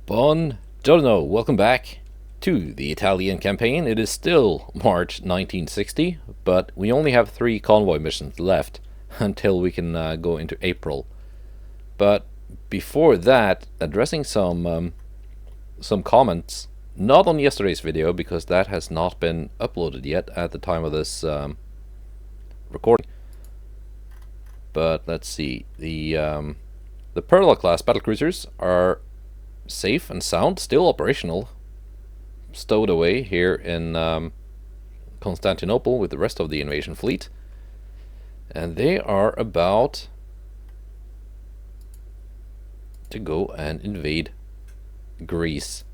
Buongiorno, welcome back to the Italian campaign. It is still March 1960, but we only have 3 convoy missions left until we can go into April. But before that, addressing some comments, not on yesterday's video because that has not been uploaded yet at the time of this recording. But let's see, the Perla class battlecruisers are safe and sound, still operational, stowed away here in Constantinople with the rest of the invasion fleet, and they are about to go and invade Greece.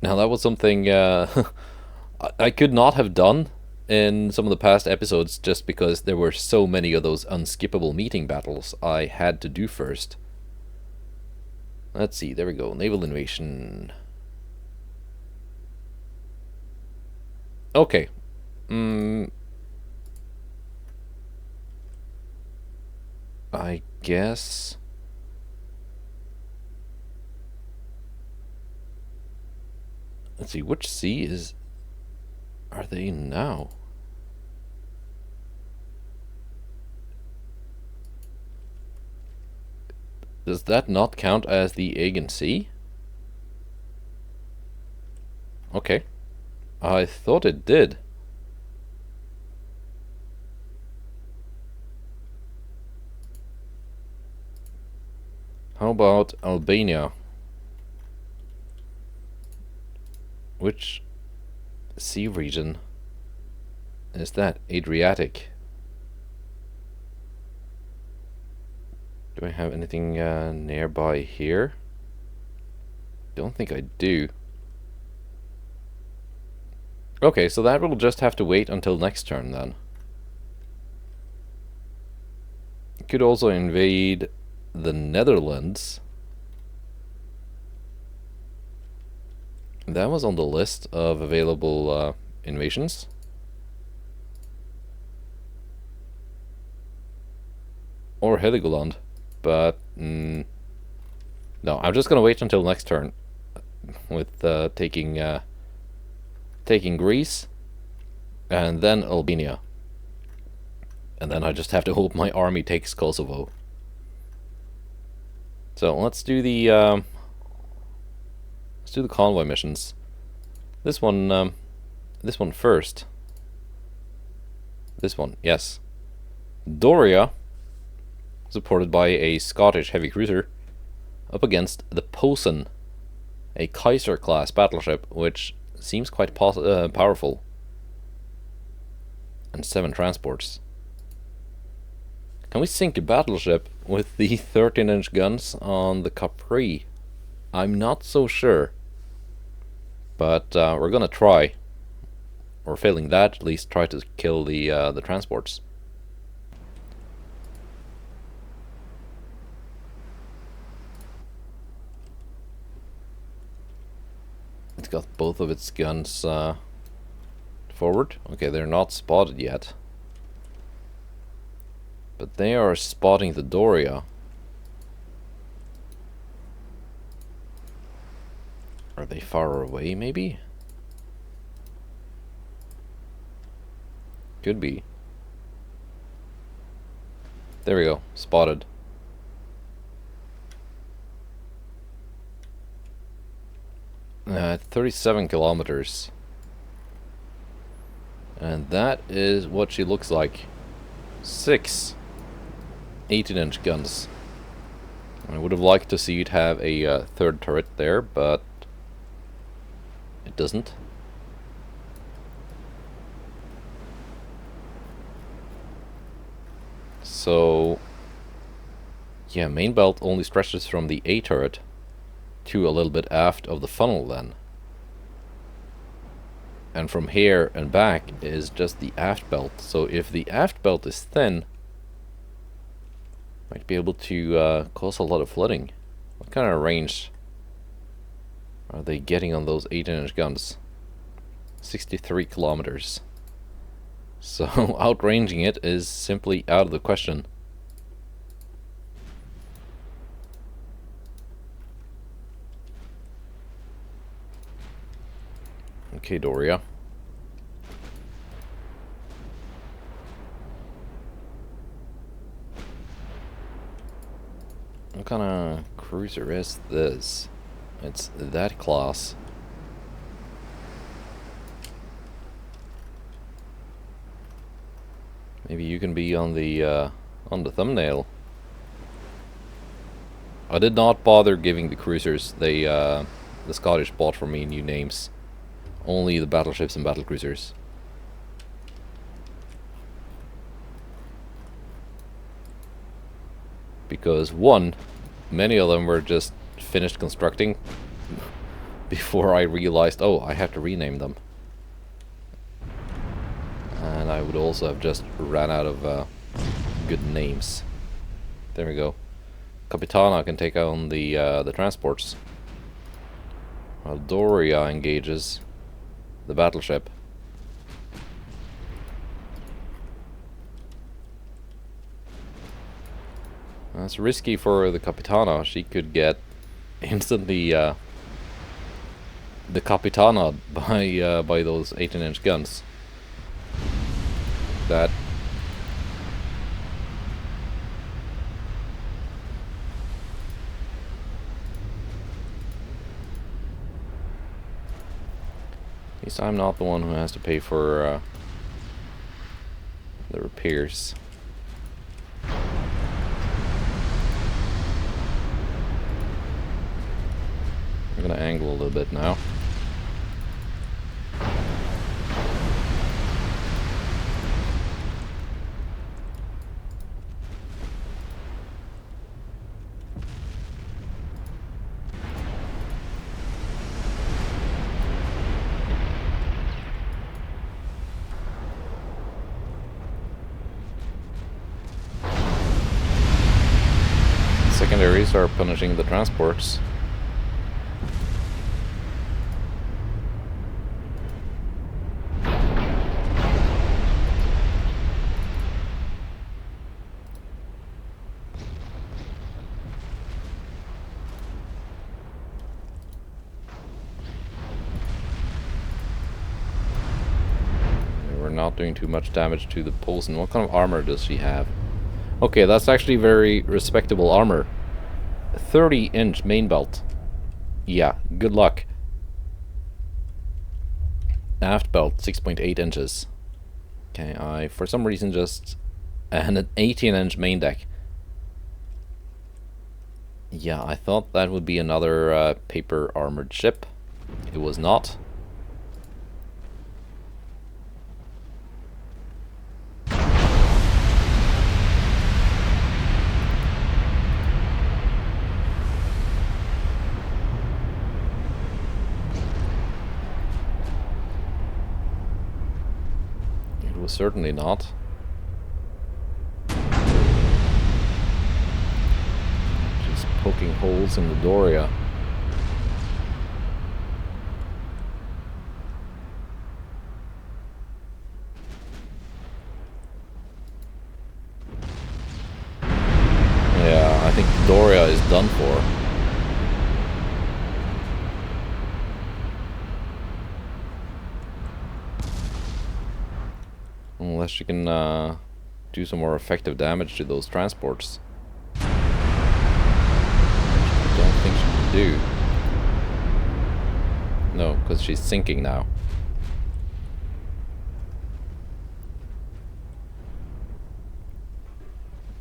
Now that was something I could not have done in some of the past episodes just because there were so many of those unskippable meeting battles I had to do first. Let's see, there we go, naval invasion. Okay. I guess... Let's see, which sea are they in now? Does that not count as the Aegean Sea? Okay. I thought it did. How about Albania? Which sea region is that? Adriatic. Do I have anything nearby here? Don't think I do. Okay, so that will just have to wait until next turn then. Could also invade the Netherlands. That was on the list of available invasions. Or Heligoland, but no, I'm just gonna wait until next turn with taking Greece and then Albania, and then I just have to hope my army takes Kosovo. So let's do the convoy missions. This one first. This one, yes. Doria, supported by a Scottish heavy cruiser, up against the Posen, a Kaiser class battleship, which seems quite powerful, and 7 transports. Can we sink a battleship with the 13-inch guns on the Capri? I'm not so sure, but we're gonna try, or failing that, at least try to kill the transports. It's got both of its guns forward. Okay, they're not spotted yet, but they are spotting the Doria. Are they far away, maybe? Could be. There we go, spotted. At 37 kilometers. And that is what she looks like. 6 18-inch guns. I would have liked to see it have a third turret there, but it doesn't. So, yeah, main belt only stretches from the A turret to a little bit aft of the funnel then. And from here and back is just the aft belt. So if the aft belt is thin, might be able to cause a lot of flooding. What kind of range are they getting on those 18-inch guns? 63 kilometers. So outranging it is simply out of the question. Okay, Doria. What kind of cruiser is this? It's that class. Maybe you can be on the thumbnail. I did not bother giving the cruisers the Scottish bought for me new names. Only the battleships and battlecruisers. Because one, many of them were just finished constructing before I realized, oh, I have to rename them. And I would also have just ran out of good names. There we go. Capitana can take on the transports, while Doria engages the battleship. That's risky for the Capitana. She could get instantly the Capitana by those 18-inch guns. That at least I'm not the one who has to pay for the repairs. I'm gonna angle a little bit now. Secondaries are punishing the transports. We're not doing too much damage to the Poulsen. What kind of armor does she have? Okay, that's actually very respectable armor. 30-inch main belt. Yeah, good luck. Aft belt, 6.8 inches. Okay, I for some reason just... and an 18-inch main deck. Yeah, I thought that would be another paper armored ship. It was not. Was certainly not. Just poking holes in the Doria. Yeah, I think Doria is done for. Unless she can do some more effective damage to those transports. I don't think she can do. No, because she's sinking now.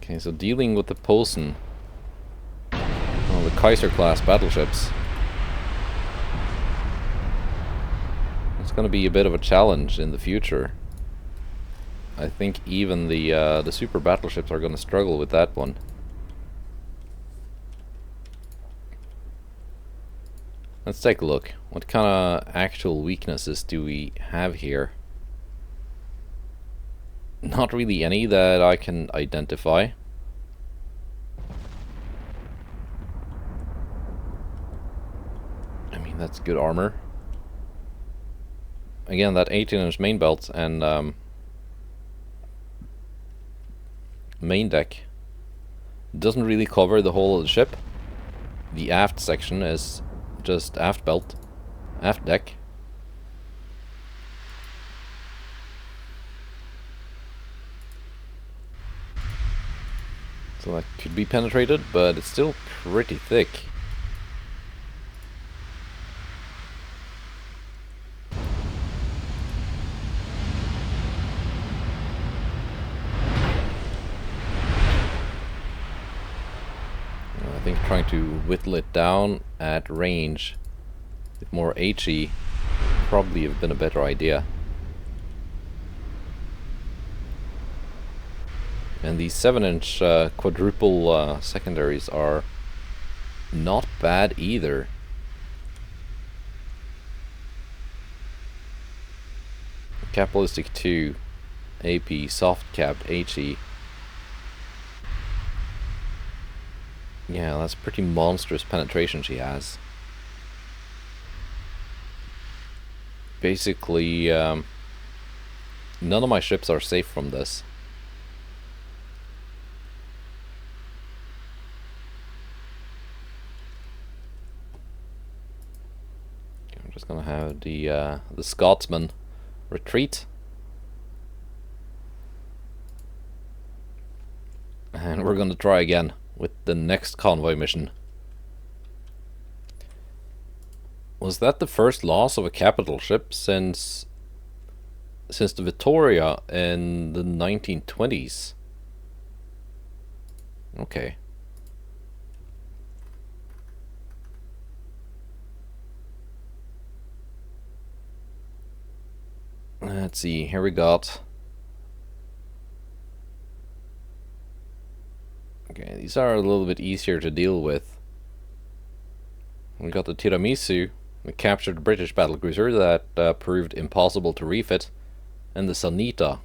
Okay, so dealing with the Poulsen, well, the Kaiser class battleships, it's going to be a bit of a challenge in the future. I think even the super battleships are going to struggle with that one. Let's take a look. What kind of actual weaknesses do we have here? Not really any that I can identify. I mean, that's good armor. Again, that 18-inch main belt and main deck doesn't really cover the whole of the ship. The aft section is just aft belt, aft deck. So that could be penetrated, but it's still pretty thick. I think trying to whittle it down at range with more HE probably have been a better idea. And these 7-inch quadruple secondaries are not bad either. Capitalistic 2, AP, soft capped HE. Yeah, that's pretty monstrous penetration she has. Basically, none of my ships are safe from this. I'm just gonna have the Scotsman retreat. And we're gonna try again with the next convoy mission. Was that the first loss of a capital ship since the Victoria in the 1920s? Okay. Let's see, here we got... Okay, these are a little bit easier to deal with. We got the Tiramisu, the captured British battlecruiser that proved impossible to refit, and the Sanita.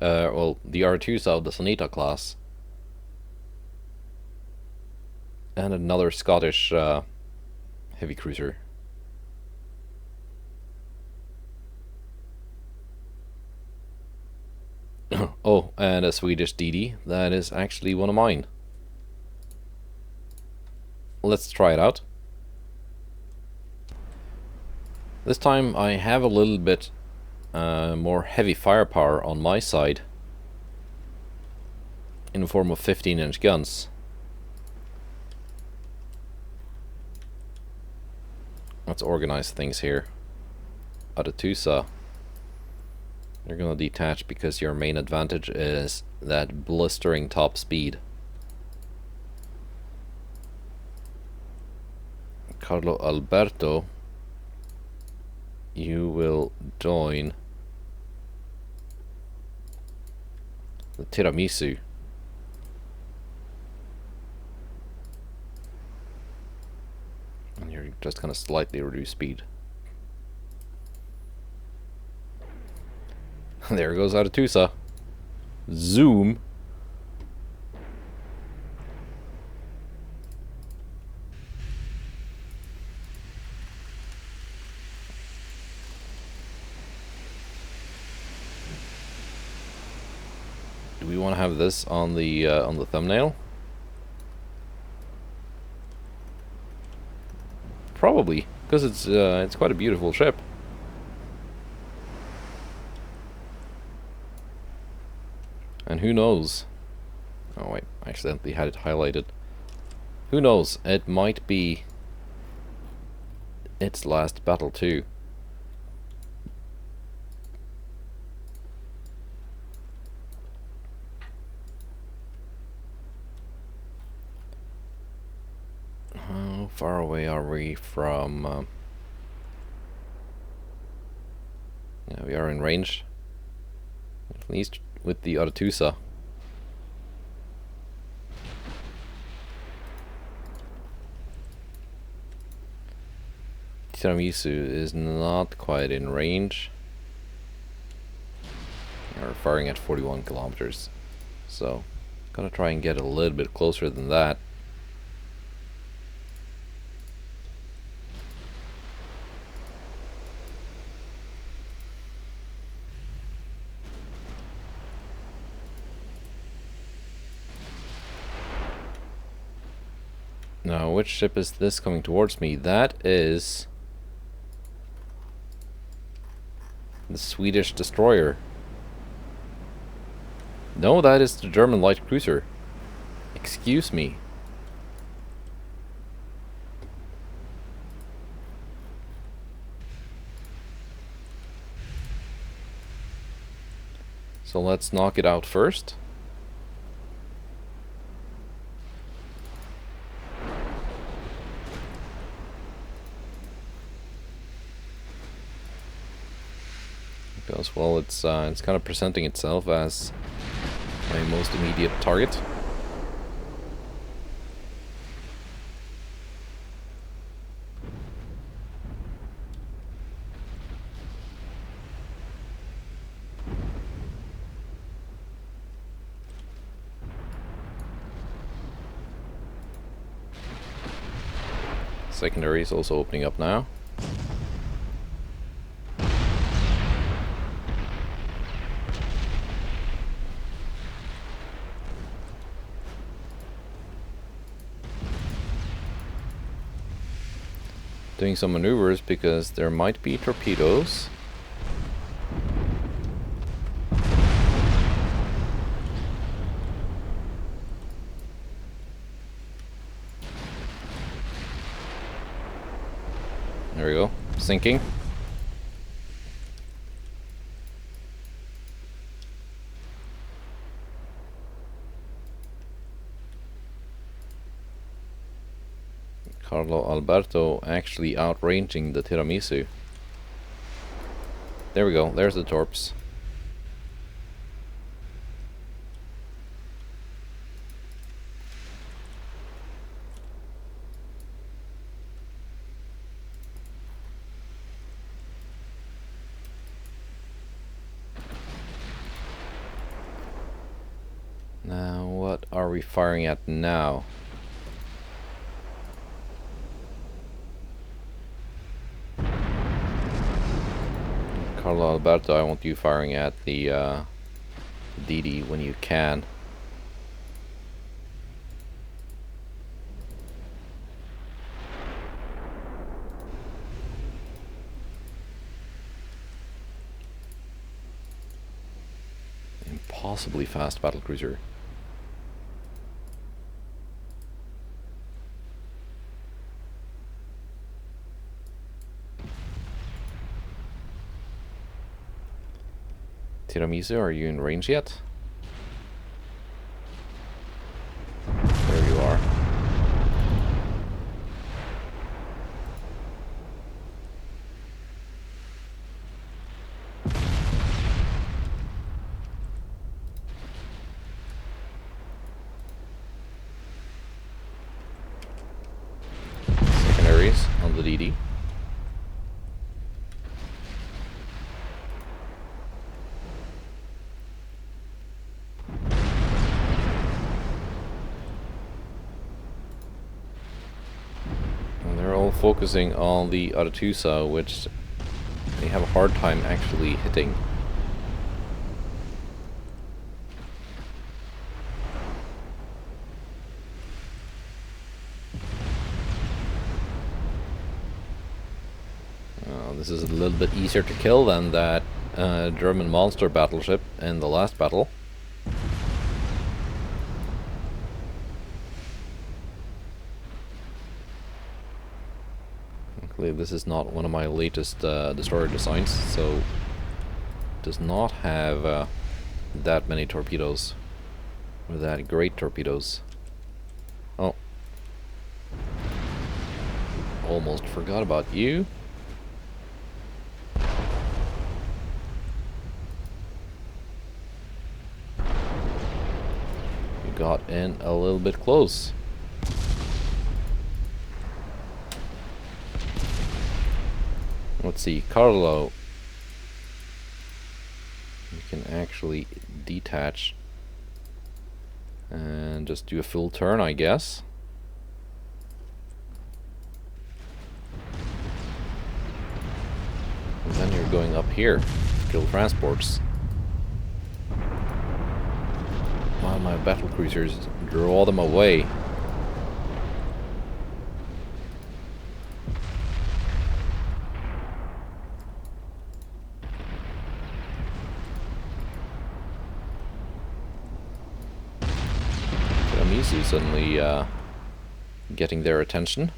Well, the Aretusa of the Sanita class. And another Scottish heavy cruiser. Oh, and a Swedish DD. That is actually one of mine. Let's try it out. This time I have a little bit more heavy firepower on my side in the form of 15-inch guns. Let's organize things here. Aretusa, you're gonna detach because your main advantage is that blistering top speed. Carlo Alberto, you will join the Tiramisu. And you're just gonna slightly reduce speed. There goes Aretusa. Zoom. Do we want to have this on the thumbnail? Probably, because it's quite a beautiful ship. And who knows? Oh wait, I accidentally had it highlighted. Who knows? It might be its last battle too. How far away are we from... Yeah, we are in range. At least with the Aretusa. Tiramisu is not quite in range. We're firing at 41 kilometers. So, gonna try and get a little bit closer than that. Now, which ship is this coming towards me? That is the Swedish destroyer. No, that is the German light cruiser. Excuse me. So let's knock it out first. Because, well, it's kind of presenting itself as my most immediate target. Secondary is also opening up now. Doing some maneuvers because there might be torpedoes. There we go, sinking. Carlo Alberto actually outranging the Tiramisu. There we go, there's the torps. Now, what are we firing at now? Carlo Alberto, I want you firing at the DD when you can. Impossibly fast battlecruiser. Tiramisu, are you in range yet? There you are. Secondaries on the DD. Focusing on the Aretusa, which they have a hard time actually hitting. This is a little bit easier to kill than that German monster battleship in the last battle. This is not one of my latest destroyer designs, so it does not have that many torpedoes, or that great torpedoes. Oh, almost forgot about you. You got in a little bit close. Let's see, Carlo. You can actually detach and just do a full turn, I guess. And then you're going up here to kill transports. While my battlecruisers draw them away. Tiramisu suddenly getting their attention.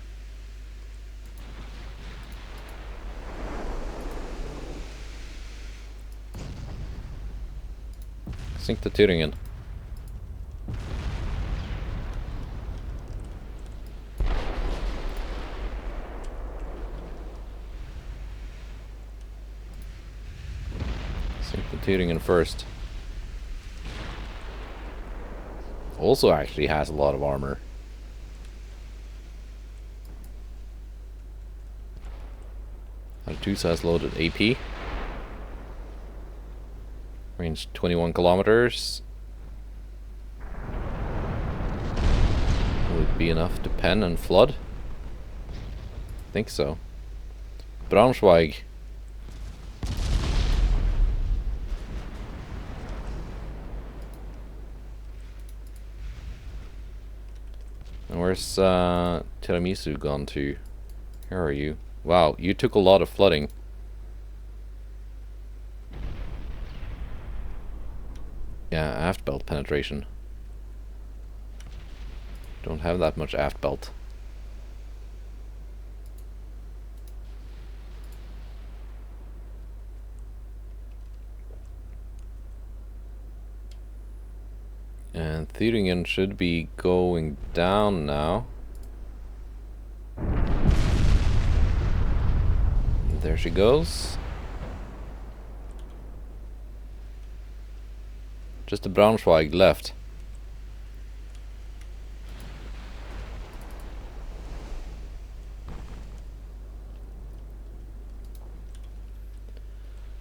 Sink the Tyringen. Sink the Tyringen first. Also actually has a lot of armor. Aretusa has loaded AP. Range 21 kilometers. Will it be enough to pen and flood? I think so. Braunschweig. And where's Tiramisu gone to? Here are you? Wow, you took a lot of flooding. Yeah, aft belt penetration. Don't have that much aft belt. And Thüringen should be going down now. There she goes. Just the Braunschweig left.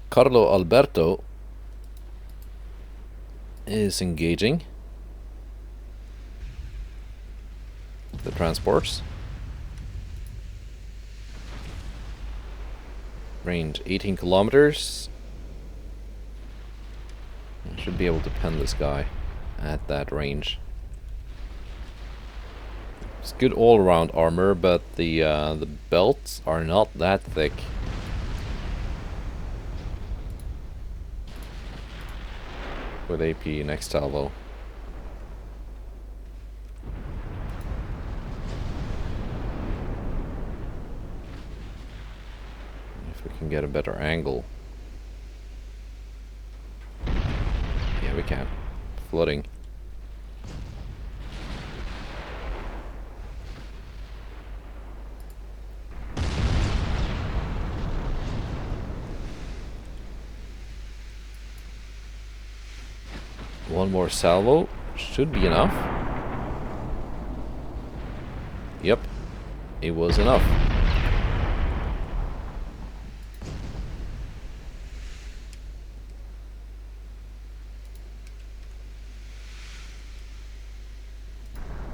Carlo Alberto is engaging the transports. Range 18 kilometers. I should be able to pen this guy at that range. It's good all-around armor, but the belts are not that thick. With AP next salvo. If we can get a better angle. Yeah, we can. Flooding. One more salvo should be enough. Yep, it was enough.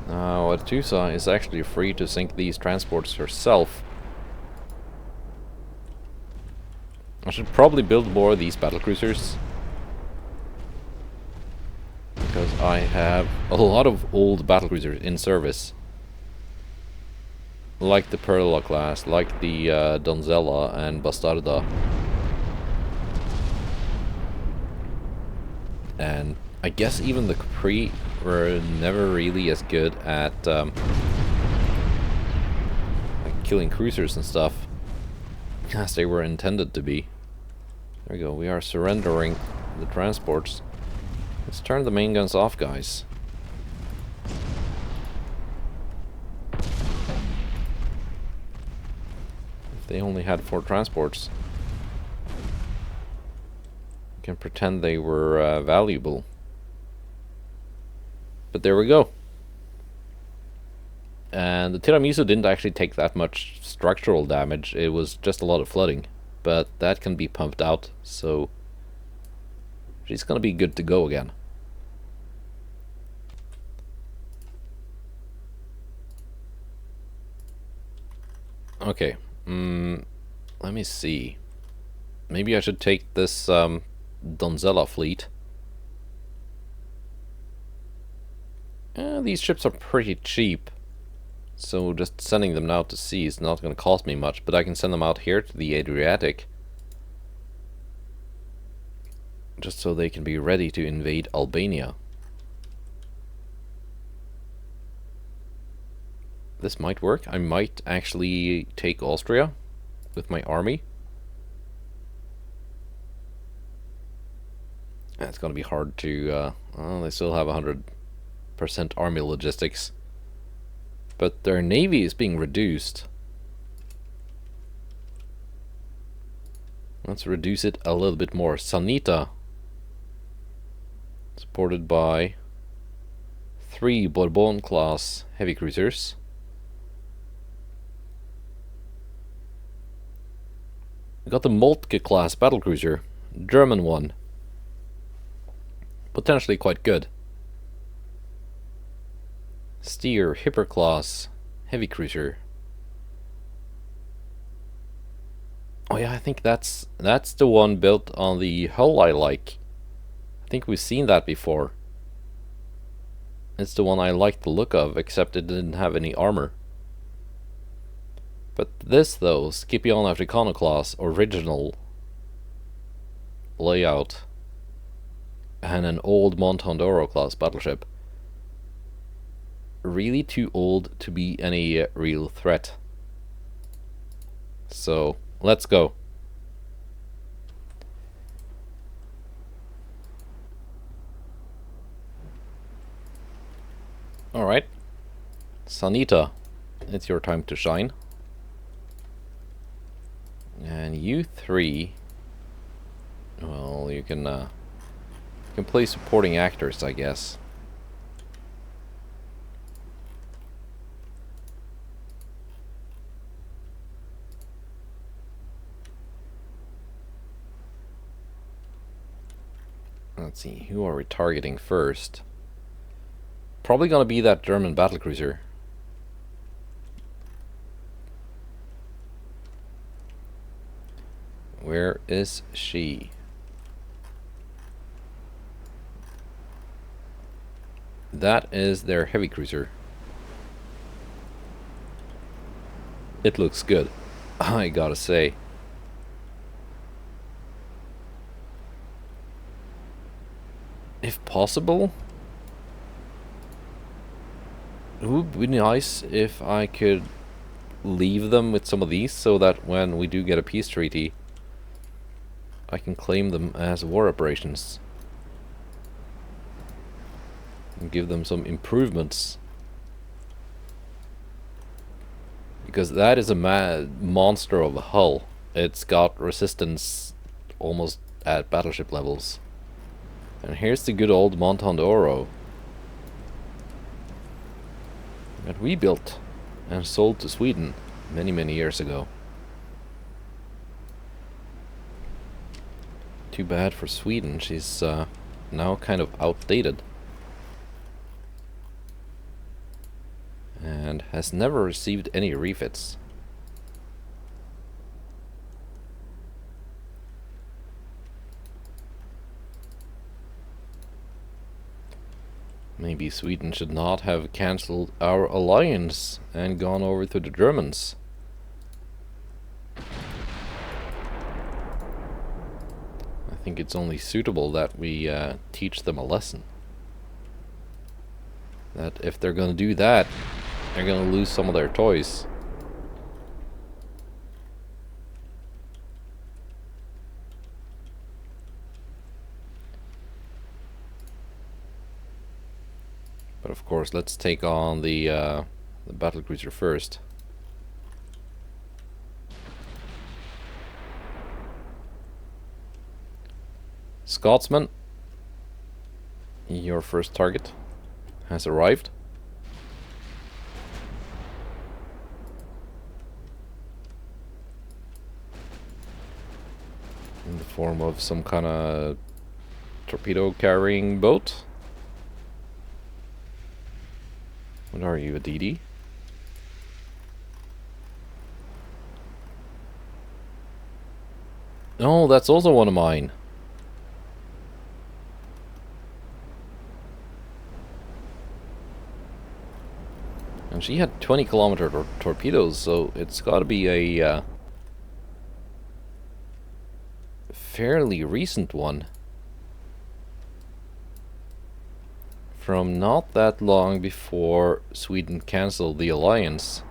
Now, Aretusa is actually free to sink these transports herself. I should probably build more of these battlecruisers. Because I have a lot of old battlecruisers in service. Like the Perla class, like the Donzella and Bastarda. And I guess even the Capri were never really as good at like killing cruisers and stuff as they were intended to be. There we go, we are surrendering the transports. Let's turn the main guns off, guys. If they only had 4 transports, we can pretend they were valuable. But there we go. And the Tiramisu didn't actually take that much structural damage, it was just a lot of flooding. But that can be pumped out, so she's gonna be good to go again. Okay, let me see. Maybe I should take this Donzella fleet. These ships are pretty cheap, so just sending them out to sea is not going to cost me much, but I can send them out here to the Adriatic. Just so they can be ready to invade Albania. This might work. I might actually take Austria with my army. It's gonna be hard to... well, they still have 100% army logistics. But their navy is being reduced. Let's reduce it a little bit more. Sanita, supported by 3 Bourbon class heavy cruisers. We got the Moltke class battlecruiser, German one. Potentially quite good. Steer Hipper class heavy cruiser. Oh yeah, I think that's the one built on the hull I like. I think we've seen that before. It's the one I like the look of, except it didn't have any armor. But this though, Scipione Africano class, original layout, and an old Montandoro class battleship. Really too old to be any real threat. So, let's go. Alright. Sanita, it's your time to shine. And you 3... well, you can play supporting actors, I guess. Let's see, who are we targeting first? Probably gonna be that German battlecruiser. Where is she? That is their heavy cruiser. It looks good, I gotta say. If possible, it would be nice if I could leave them with some of these, so that when we do get a peace treaty, I can claim them as war operations and give them some improvements, because that is a monster of a hull. It's got resistance almost at battleship levels. And here's the good old Montandoro that we built and sold to Sweden many years ago. Too bad for Sweden, she's now kind of outdated and has never received any refits. Maybe Sweden should not have cancelled our alliance and gone over to the Germans. I think it's only suitable that we teach them a lesson. That if they're gonna do that, they're gonna lose some of their toys. But of course, let's take on the battlecruiser first. Scotsman, your first target has arrived. In the form of some kind of torpedo carrying boat. What are you, a DD? Oh, that's also one of mine. And she had 20-kilometer torpedoes, so it's got to be a fairly recent one. from not that long before Sweden cancelled the alliance.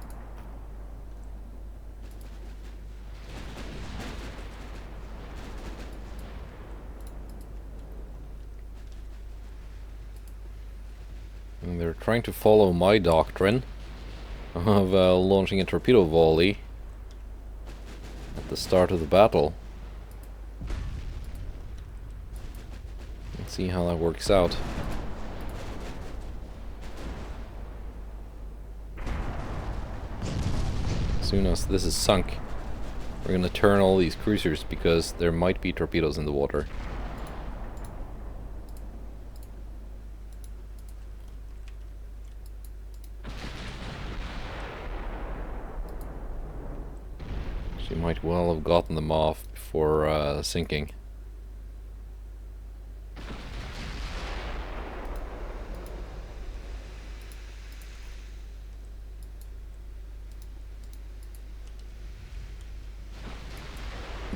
And they're trying to follow my doctrine of launching a torpedo volley at the start of the battle. Let's see how that works out. As soon as this is sunk, we're gonna turn all these cruisers because there might be torpedoes in the water. She might well have gotten them off before sinking.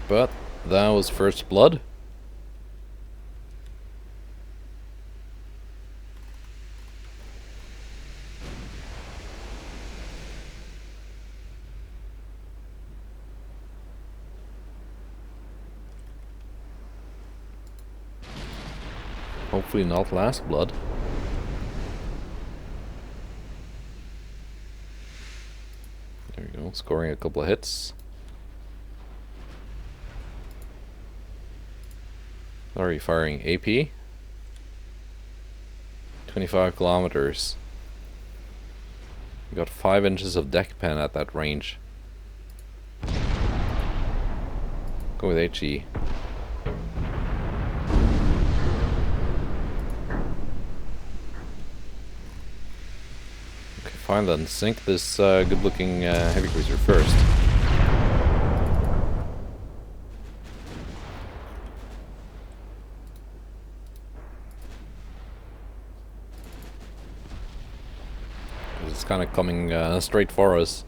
But that was first blood. Hopefully not last blood. There we go, scoring a couple of hits. Sorry, firing AP. 25 kilometers. We got 5 inches of deck pen at that range. Go with HE. Okay, fine then. Sink this good-looking heavy cruiser first. It's kind of coming straight for us.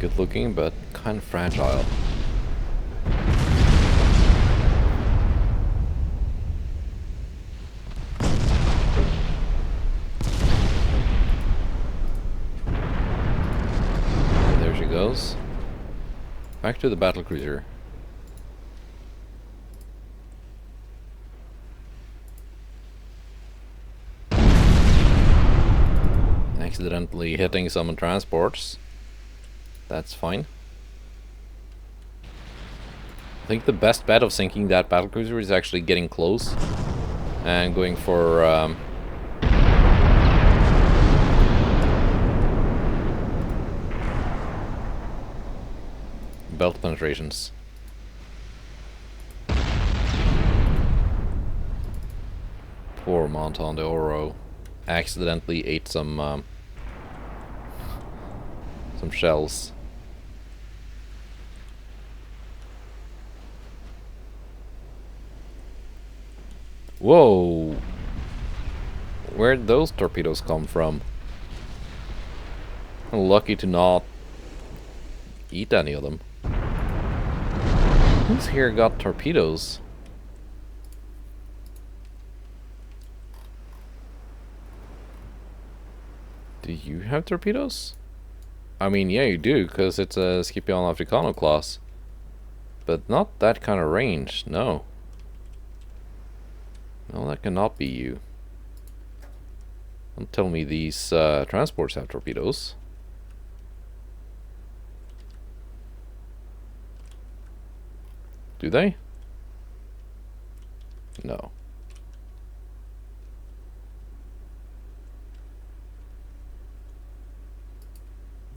Good looking, but kind of fragile. And there she goes. Back to the battlecruiser. Accidentally hitting some transports. That's fine. I think the best bet of sinking that battlecruiser is actually getting close and going for belt penetrations. Poor Monton de Oro accidentally ate some shells. Whoa! Where'd those torpedoes come from? I'm lucky to not eat any of them. Who's here got torpedoes? Do you have torpedoes? I mean, yeah, you do, because it's a Scipion Africano class. But not that kind of range, no. No, that cannot be you. Don't tell me these transports have torpedoes. Do they? No.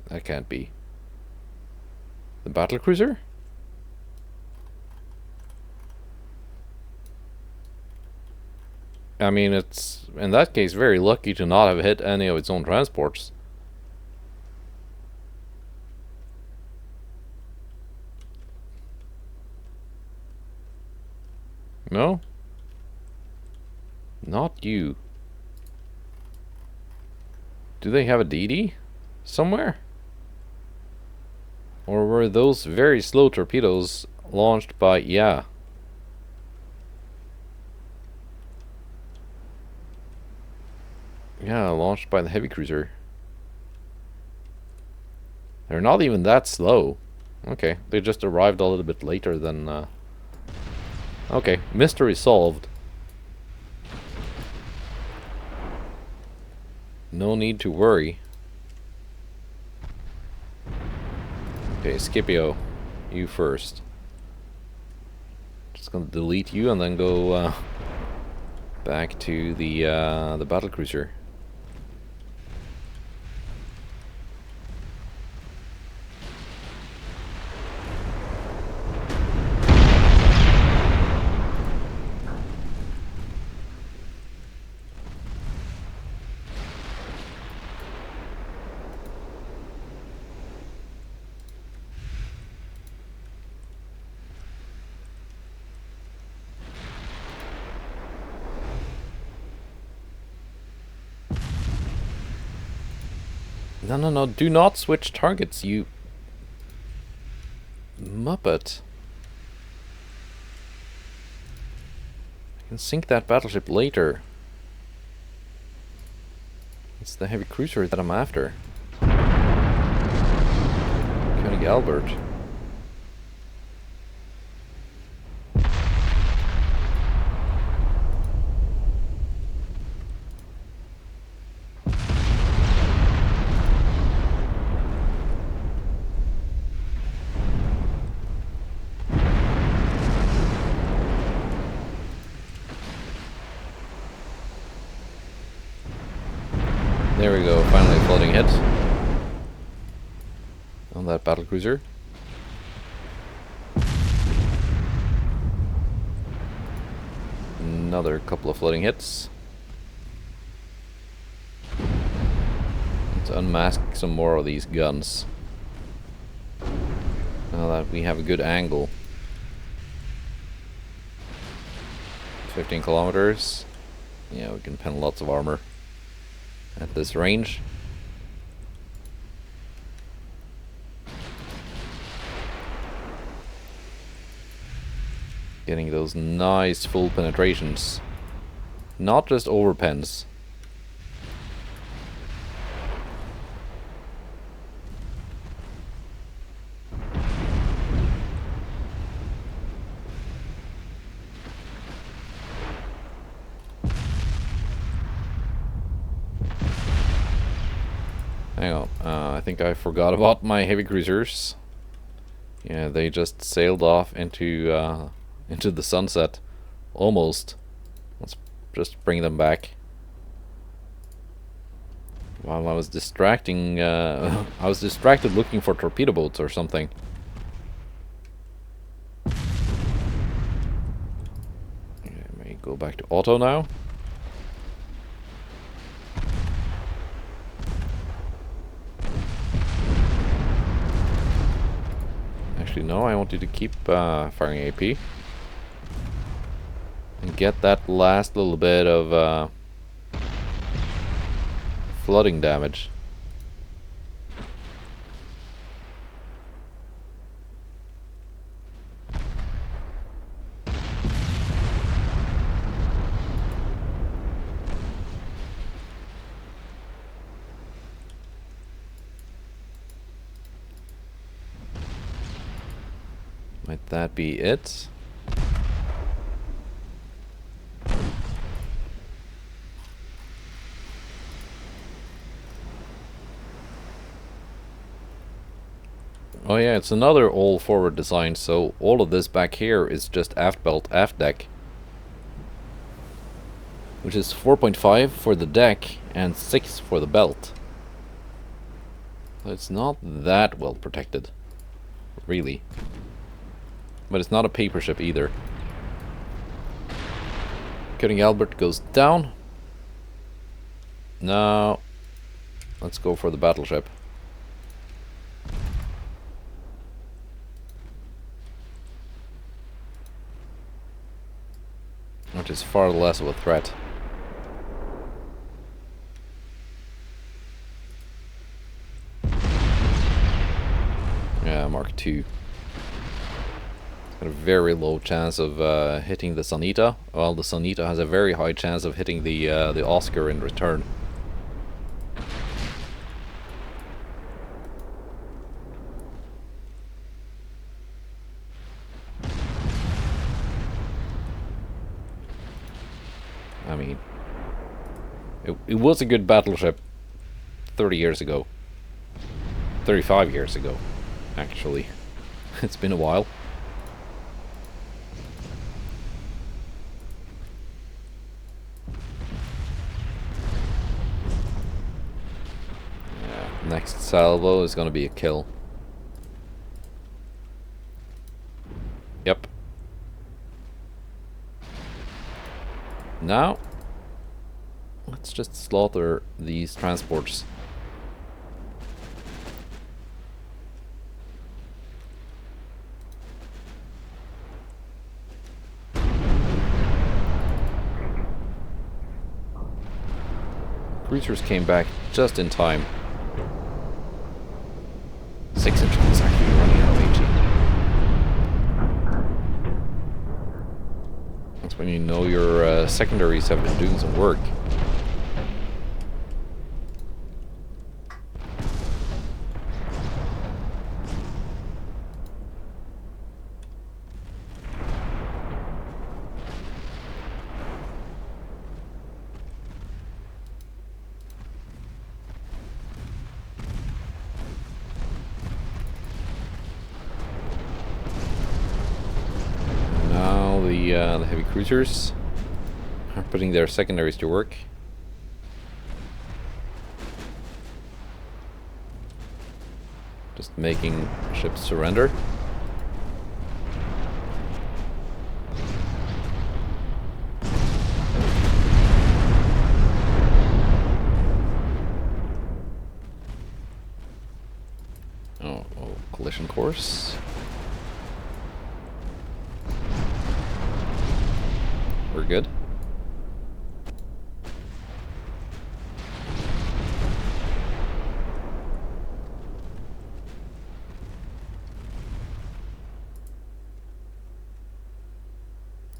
That can't be. The battlecruiser? I mean, it's, in that case, very lucky to not have hit any of its own transports. No? Not you. Do they have a DD somewhere? Or were those very slow torpedoes launched by... Yeah. Yeah, launched by the heavy cruiser. They're not even that slow. Okay, they just arrived a little bit later than... Okay, mystery solved. No need to worry. Okay, Scipio, you first. Just gonna delete you and then go back to the battlecruiser. No, no, no, do not switch targets, you muppet. I can sink that battleship later. It's the heavy cruiser that I'm after. König Albert. There we go, finally a floating hit on that battlecruiser. Another couple of floating hits. Let's unmask some more of these guns. Now that we have a good angle. 15 kilometers. Yeah, we can pen lots of armor at this range. Getting those nice full penetrations. Not just over pens. Hang on, I think I forgot about my heavy cruisers. Yeah, they just sailed off into the sunset, almost. Let's just bring them back. While I was distracting, I was distracted looking for torpedo boats or something. Okay, may go back to auto now. Actually, no, I want you to keep firing AP. And get that last little bit of flooding damage. Might that be it? Oh yeah, it's another all forward design, so all of this back here is just aft belt, aft deck. Which is 4.5 for the deck and 6 for the belt. So it's not that well protected, really. But it's not a paper ship either. König Albert goes down. Now, let's go for the battleship. Which is far less of a threat. Yeah, Mark 2. Got a very low chance of hitting the Sanita, while the Sanita has a very high chance of hitting the Oscar in return. I mean, it was a good battleship 30 years ago. 35 years ago, actually. It's been a while. Yeah, next salvo is gonna be a kill. Yep. Now, let's just slaughter these transports. Cruisers came back just in time. 6 inch is actually running out of HE. That's when you know your secondaries have been doing some work. The heavy cruisers are putting their secondaries to work. Just making ships surrender. Oh, collision course. We're good.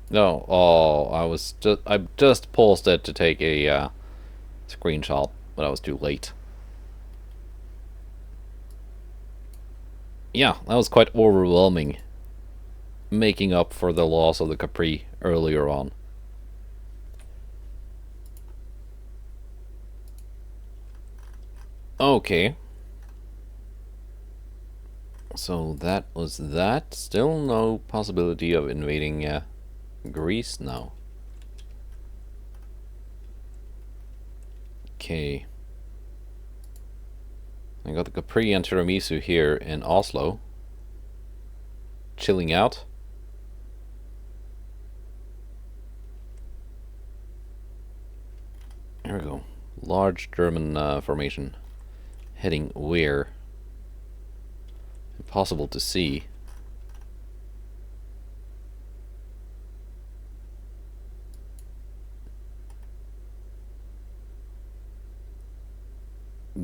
No, oh, I just paused it to take a screenshot, but I was too late. Yeah, that was quite overwhelming, making up for the loss of the Capri earlier on. Okay. So that was that. Still no possibility of invading Greece now. Okay. I got the Capri and Tiramisu here in Oslo. Chilling out. There we go. Large German formation. Heading where? Impossible to see.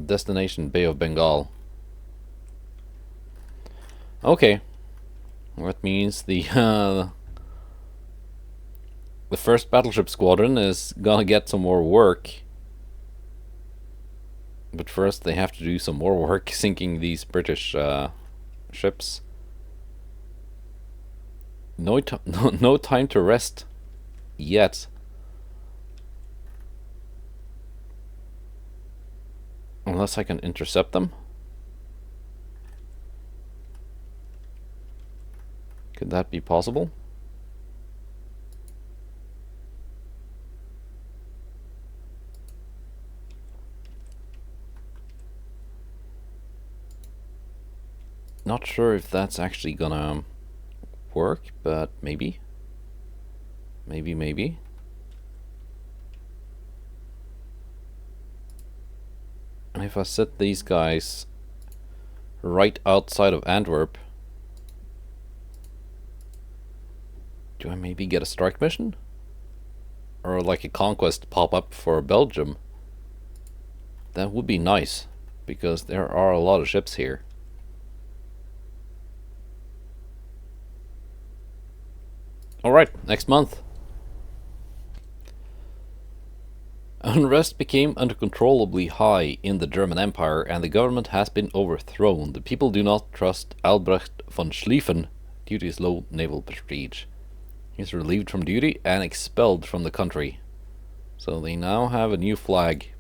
Destination Bay of Bengal. Okay. That means the first battleship squadron is gonna get some more work. But first they have to do some more work sinking these British ships. No time to rest yet. Unless I can intercept them. Could that be possible? Not sure if that's actually gonna work, but maybe. Maybe. And if I set these guys right outside of Antwerp, do I maybe get a strike mission? Or like a conquest pop up for Belgium? That would be nice, because there are a lot of ships here. Alright, next month. Unrest became uncontrollably high in the German Empire and the government has been overthrown. The people do not trust Albrecht von Schlieffen due to his low naval prestige. He is relieved from duty and expelled from the country. So they now have a new flag.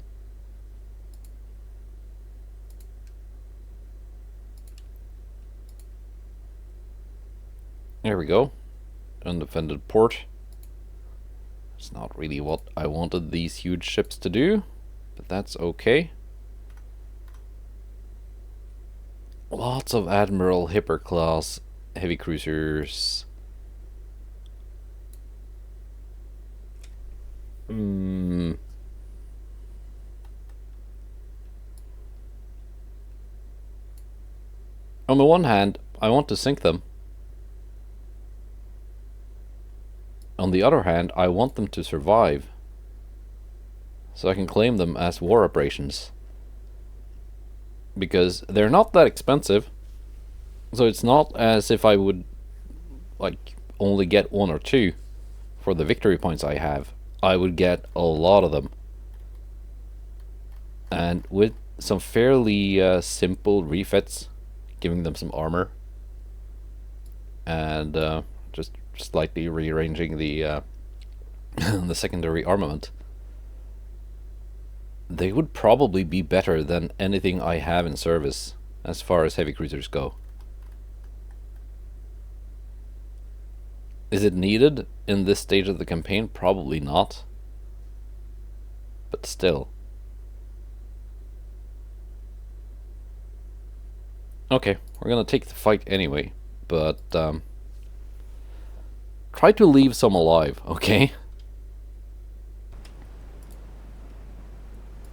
There we go. Undefended port. It's not really what I wanted these huge ships to do, but that's okay. Lots of Admiral Hipper class heavy cruisers. On the one hand, I want to sink them. On the other hand, I want them to survive, so I can claim them as war operations. Because they're not that expensive, so it's not as if I would like only get one or two for the victory points I have. I would get a lot of them. And with some fairly simple refits, giving them some armor, and just slightly rearranging the the secondary armament, they would probably be better than anything I have in service as far as heavy cruisers go. Is it needed in this stage of the campaign? Probably not. But still. Okay, we're gonna take the fight anyway, but try to leave some alive, okay?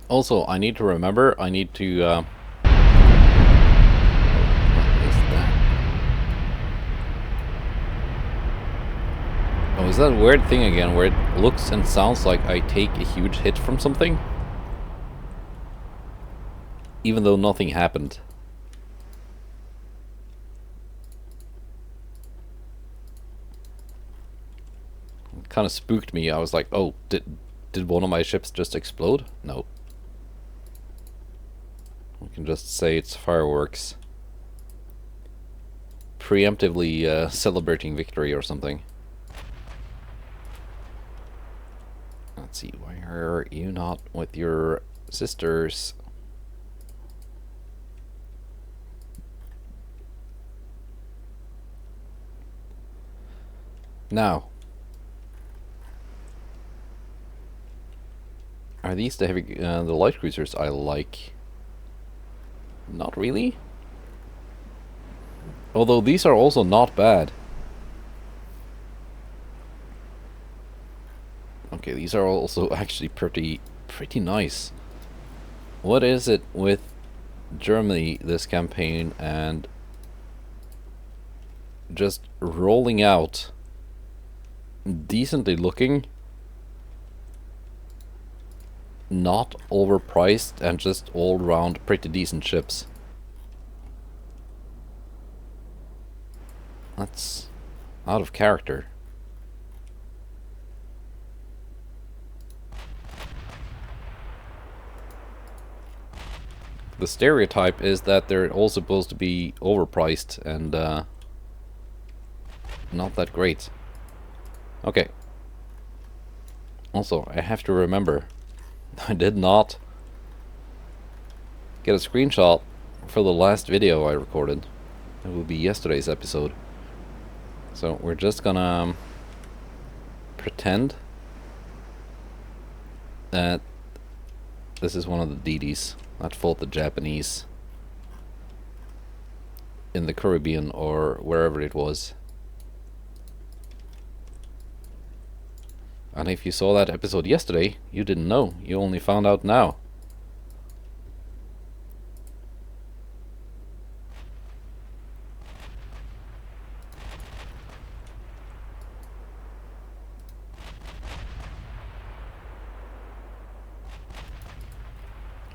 Also, I need to remember, I need to what is that? Oh, is that a weird thing again, where it looks and sounds like I take a huge hit from something? Even though nothing happened. It kind of spooked me. I was like, oh, did one of my ships just explode? No. We can just say it's fireworks. Preemptively celebrating victory or something. Let's see, why are you not with your sisters? Now, are these the the light cruisers I like? Not really. Although these are also not bad. Okay, these are also actually pretty nice. What is it with Germany this campaign and just rolling out decently looking, not overpriced, and just all round pretty decent ships? That's out of character. The stereotype is that they're all supposed to be overpriced and not that great. Okay. Also, I have to remember, I did not get a screenshot for the last video I recorded. It will be yesterday's episode. So we're just gonna pretend that this is one of the DDs that fought the Japanese in the Caribbean or wherever it was. And if you saw that episode yesterday, you didn't know. You only found out now.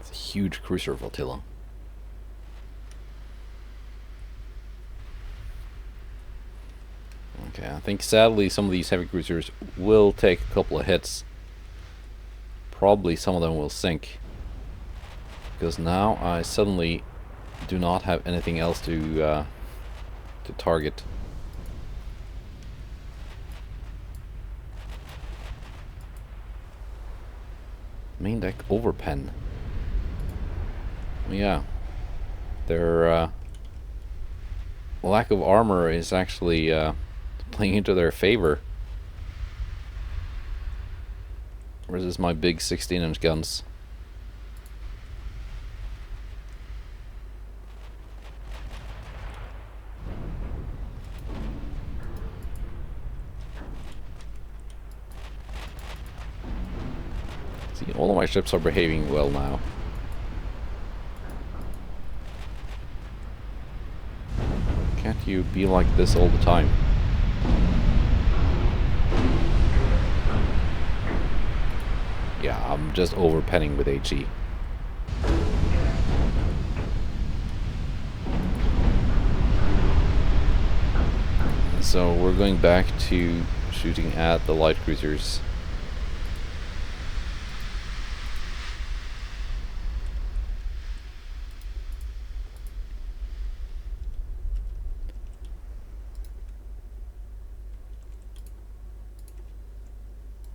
It's a huge cruiser flotilla. Okay, I think sadly some of these heavy cruisers will take a couple of hits. Probably some of them will sink. Because now I suddenly do not have anything else to target. Main deck overpen. Yeah. Their lack of armor is actually playing into their favor. Versus my big 16-inch guns. See, all of my ships are behaving well now. Can't you be like this all the time? Yeah, I'm just overpenning with HE. So we're going back to shooting at the light cruisers.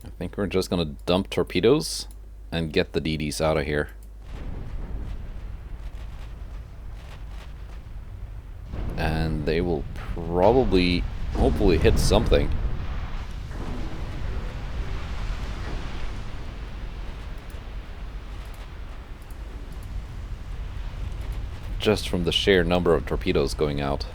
I think we're just gonna dump torpedoes and get the DDs out of here. And they will probably, hopefully, hit something. Just from the sheer number of torpedoes going out.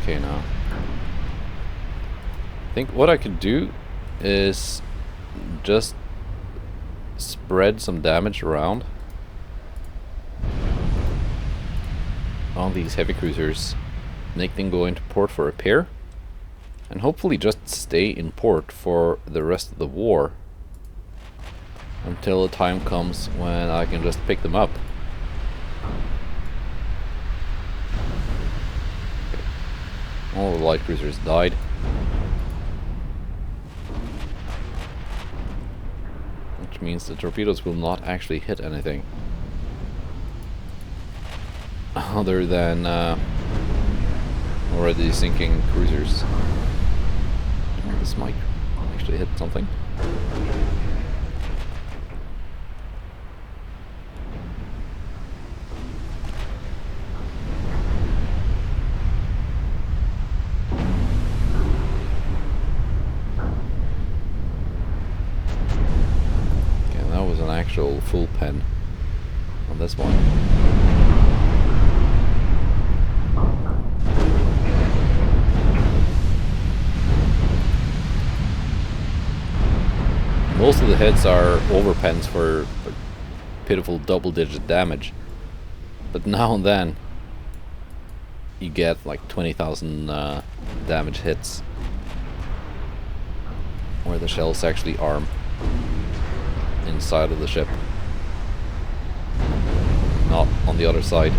Okay, now I think what I could do is just spread some damage around on these heavy cruisers, make them go into port for repair, and hopefully just stay in port for the rest of the war until the time comes when I can just pick them up. All the light cruisers died. Which means the torpedoes will not actually hit anything. Other than already sinking cruisers. This might actually hit something. Actual full pen on this one. Most of the hits are overpens for pitiful double-digit damage, but now and then you get like 20,000 damage hits where the shells actually arm inside of the ship, not on the other side.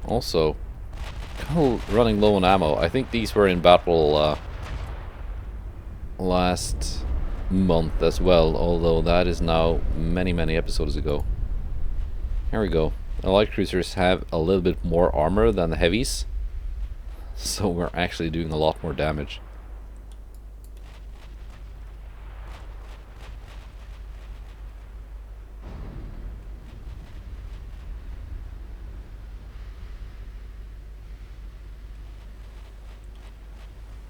Also, kind of running low on ammo. I think these were in battle last month as well, although that is now many episodes ago. Here we go. The light cruisers have a little bit more armor than the heavies, so we're actually doing a lot more damage.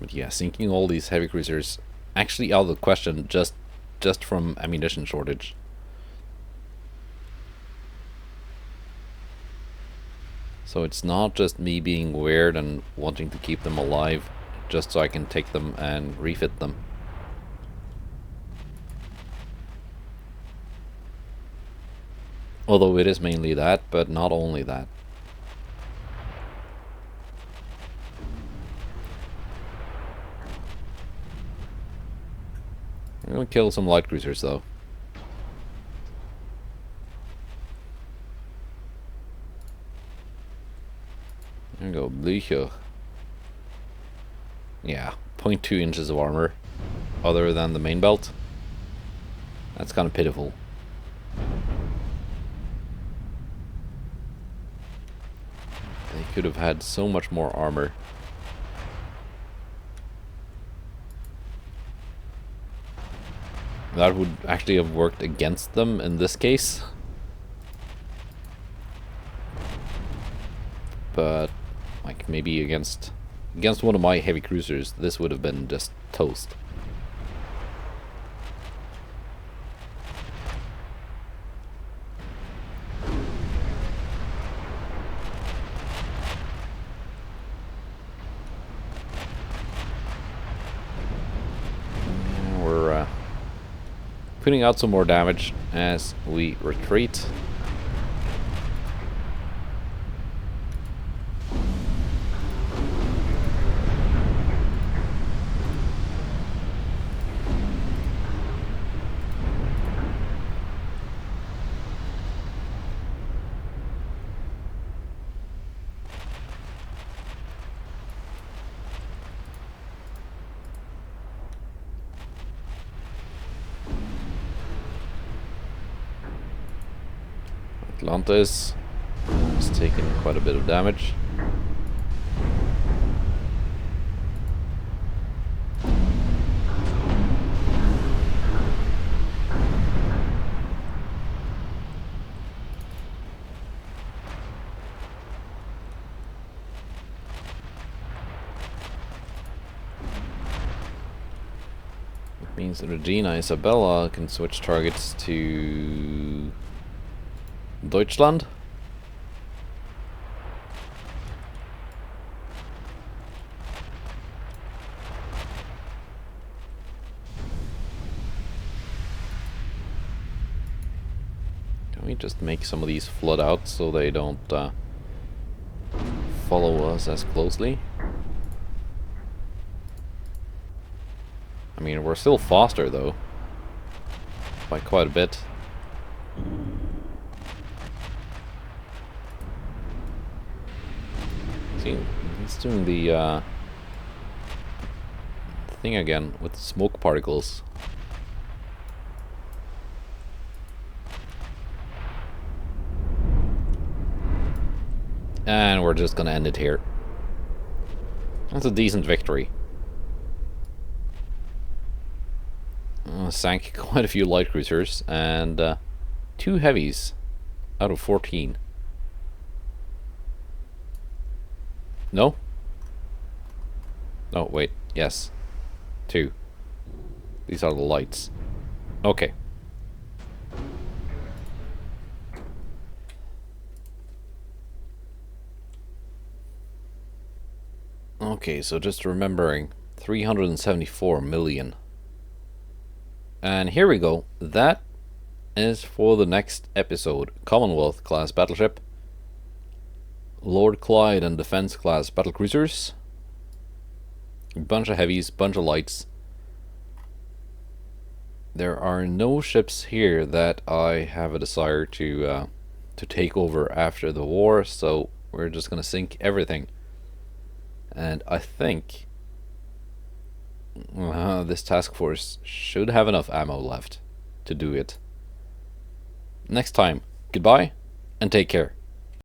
But yeah, sinking all these heavy cruisers actually out of the question just from ammunition shortage. So it's not just me being weird and wanting to keep them alive just so I can take them and refit them. Although it is mainly that, but not only that. I'm gonna kill some light cruisers though. There we go, Blücher. Yeah, 0.2 inches of armor, other than the main belt. That's kind of pitiful. They could have had so much more armor. That would actually have worked against them in this case. But like maybe against one of my heavy cruisers, this would have been just toast. We're putting out some more damage as we retreat. Atlantis is taking quite a bit of damage. It means that Regina Isabella can switch targets to Deutschland. Can we just make some of these flood out so they don't follow us as closely? I mean, we're still faster though, by quite a bit. See, he's doing the thing again with smoke particles. And we're just gonna end it here. That's a decent victory. Sank quite a few light cruisers and 2 heavies out of 14. No? Oh, wait. Yes. 2. These are the lights. Okay. Okay, so just remembering, 374 million. And here we go. That is for the next episode. Commonwealth class battleship. Lord Clyde and Defense class battlecruisers. A bunch of heavies, bunch of lights. There are no ships here that I have a desire to take over after the war, so we're just gonna sink everything. And I think this task force should have enough ammo left to do it. Next time, goodbye and take care.